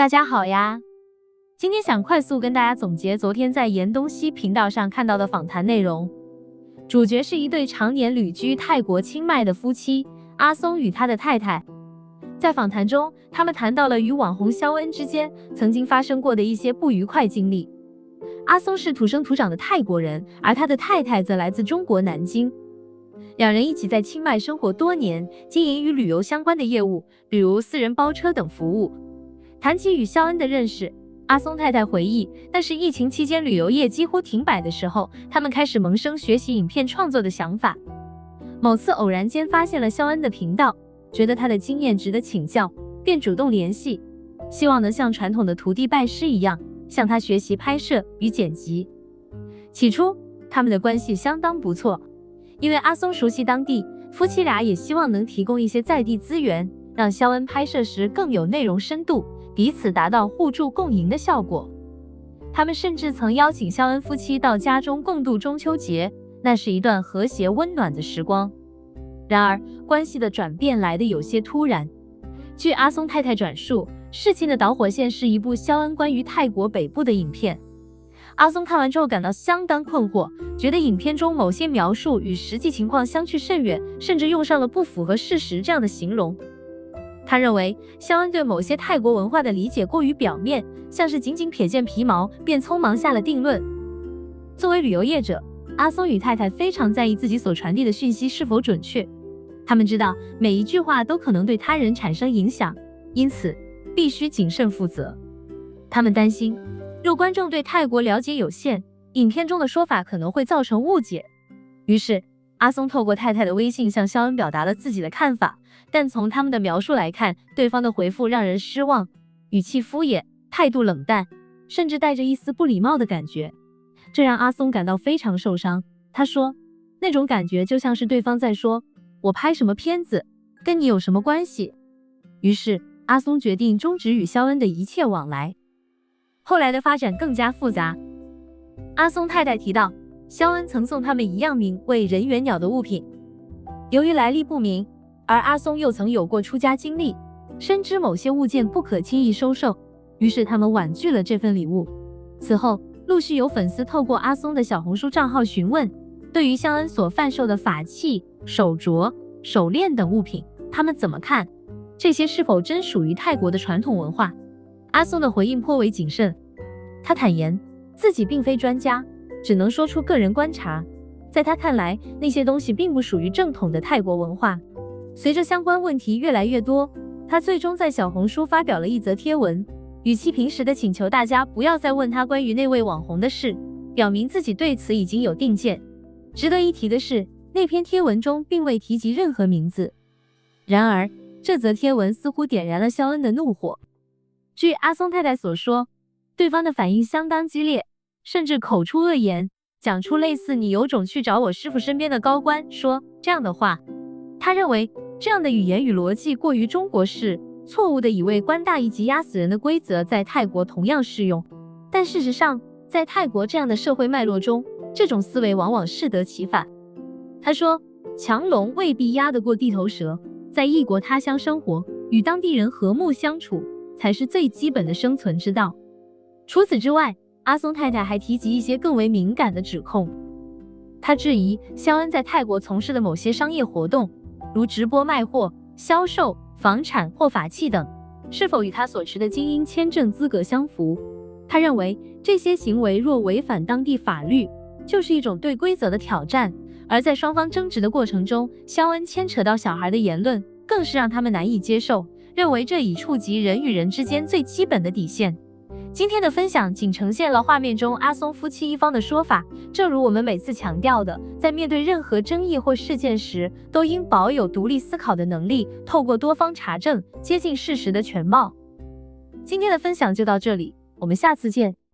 大家好呀，今天想快速跟大家总结昨天在严东西频道上看到的访谈内容。主角是一对常年旅居泰国清迈的夫妻，阿松与他的太太。在访谈中，他们谈到了与网红肖恩之间曾经发生过的一些不愉快经历。阿松是土生土长的泰国人，而他的太太则来自中国南京。两人一起在清迈生活多年，经营与旅游相关的业务，比如私人包车等服务。谈起与肖恩的认识，阿松太太回忆，那是疫情期间旅游业几乎停摆的时候，他们开始萌生学习影片创作的想法。某次偶然间发现了肖恩的频道，觉得他的经验值得请教，便主动联系，希望能像传统的徒弟拜师一样，向他学习拍摄与剪辑。起初，他们的关系相当不错，因为阿松熟悉当地，夫妻俩也希望能提供一些在地资源，让肖恩拍摄时更有内容深度，彼此达到互助共赢的效果。他们甚至曾邀请肖恩夫妻到家中共度中秋节，那是一段和谐温暖的时光。然而，关系的转变来得有些突然。据阿松太太转述，事情的导火线是一部肖恩关于泰国北部的影片。阿松看完之后感到相当困惑，觉得影片中某些描述与实际情况相去甚远，甚至用上了不符合事实这样的形容。他认为肖恩对某些泰国文化的理解过于表面，像是仅仅瞥见皮毛便匆忙下了定论。作为旅游业者，阿松与太太非常在意自己所传递的讯息是否准确。他们知道每一句话都可能对他人产生影响，因此必须谨慎负责。他们担心，若观众对泰国了解有限，影片中的说法可能会造成误解。于是阿松透过太太的微信向肖恩表达了自己的看法，但从他们的描述来看，对方的回复让人失望，语气敷衍，态度冷淡，甚至带着一丝不礼貌的感觉，这让阿松感到非常受伤。他说，那种感觉就像是对方在说，我拍什么片子，跟你有什么关系？于是阿松决定终止与肖恩的一切往来。后来的发展更加复杂。阿松太太提到，肖恩曾送他们一样名为人猿鸟的物品，由于来历不明，而阿松又曾有过出家经历，深知某些物件不可轻易收受，于是他们婉拒了这份礼物。此后，陆续有粉丝透过阿松的小红书账号询问，对于肖恩所贩售的法器、手镯、手链等物品，他们怎么看？这些是否真属于泰国的传统文化？阿松的回应颇为谨慎，他坦言自己并非专家，只能说出个人观察。在他看来，那些东西并不属于正统的泰国文化。随着相关问题越来越多，他最终在小红书发表了一则贴文，语气平时的请求大家不要再问他关于那位网红的事，表明自己对此已经有定见。值得一提的是，那篇贴文中并未提及任何名字。然而，这则贴文似乎点燃了肖恩的怒火。据阿松太太所说，对方的反应相当激烈，甚至口出恶言，讲出类似你有种去找我师傅身边的高官说这样的话。他认为这样的语言与逻辑过于中国式，错误的以为官大一级压死人的规则在泰国同样适用。但事实上，在泰国这样的社会脉络中，这种思维往往适得其反。他说，强龙未必压得过地头蛇，在异国他乡生活，与当地人和睦相处，才是最基本的生存之道。除此之外，阿松太太还提及一些更为敏感的指控。他质疑肖恩在泰国从事的某些商业活动，如直播卖货、销售房产或法器等，是否与他所持的精英签证资格相符。他认为这些行为若违反当地法律，就是一种对规则的挑战。而在双方争执的过程中，肖恩牵扯到小孩的言论，更是让他们难以接受，认为这已触及人与人之间最基本的底线。今天的分享仅呈现了画面中阿松夫妻一方的说法，正如我们每次强调的，在面对任何争议或事件时，都应保有独立思考的能力，透过多方查证，接近事实的全貌。今天的分享就到这里，我们下次见。